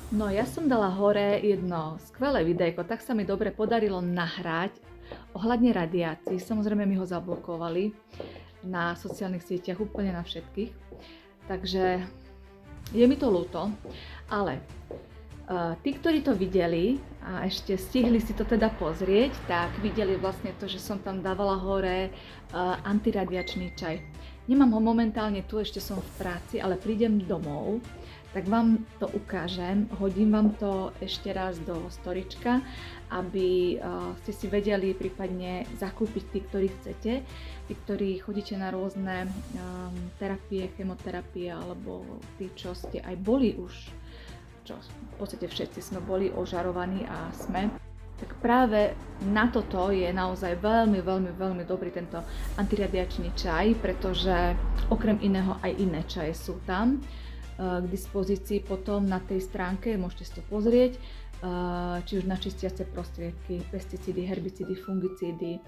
No ja som dala hore jedno skvelé videjko, tak sa mi dobre podarilo nahrať ohľadne radiácií. Samozrejme mi ho zablokovali na sociálnych sieťach, úplne na všetkých. Takže je mi to ľúto, ale tí, ktorí to videli a ešte stihli si to teda pozrieť, tak videli vlastne to, že som tam dávala hore antiradiačný čaj. Nemám ho momentálne tu, ešte som v práci, ale prídem domov, tak vám to ukážem, hodím vám to ešte raz do storička, aby ste si vedeli prípadne zakúpiť tí, ktorí chcete, tí, ktorí chodíte na rôzne terapie, chemoterapie, alebo tí, čo ste aj boli už, čo v podstate všetci sme boli ožarovaní a sme. Tak práve na toto je naozaj veľmi dobrý tento antiradiačný čaj, pretože okrem iného aj iné čaje sú tam k dispozícii potom na tej stránke, môžete si to pozrieť, či už na čistiace prostriedky, pesticídy, herbicídy, fungicídy,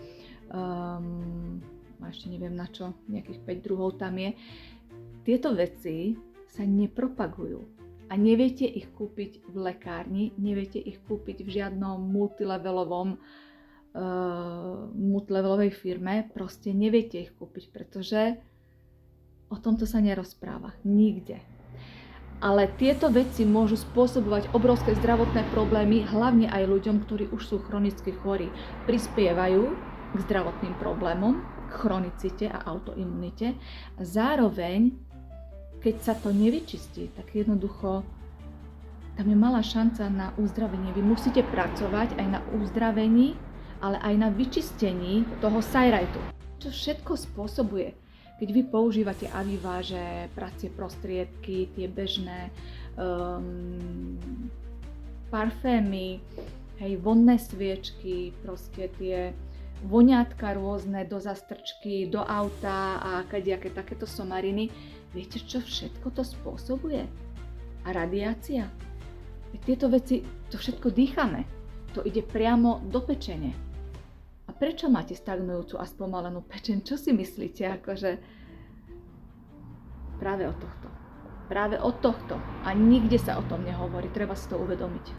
ešte neviem na čo, nejakých 5 druhov tam je. Tieto veci sa nepropagujú a neviete ich kúpiť v lekárni, neviete ich kúpiť v žiadnom multilevelovej firme, proste neviete ich kúpiť, pretože o tomto sa nerozpráva nikde. Ale tieto veci môžu spôsobovať obrovské zdravotné problémy, hlavne aj ľuďom, ktorí už sú chronicky chorí. Prispievajú k zdravotným problémom, k chronicite a autoimunite. A zároveň, keď sa to nevyčistí, tak jednoducho tam je malá šanca na uzdravenie. Vy musíte pracovať aj na uzdravení, ale aj na vyčistení toho sajrajtu. Čo všetko spôsobuje? Keď vy používate aviváže, pracie prostriedky, tie bežné parfémy, hej, vonné sviečky, proste tie voniatka rôzne do zastrčky, do auta a kadejaké takéto somariny, viete, čo všetko to spôsobuje? A radiácia? Tieto veci, to všetko dýchame, to ide priamo do pečene. A prečo máte stagnujúcu a spomalenú pečeň? Čo si myslíte? Akože práve od tohto. A nikde sa o tom nehovorí. Treba si to uvedomiť.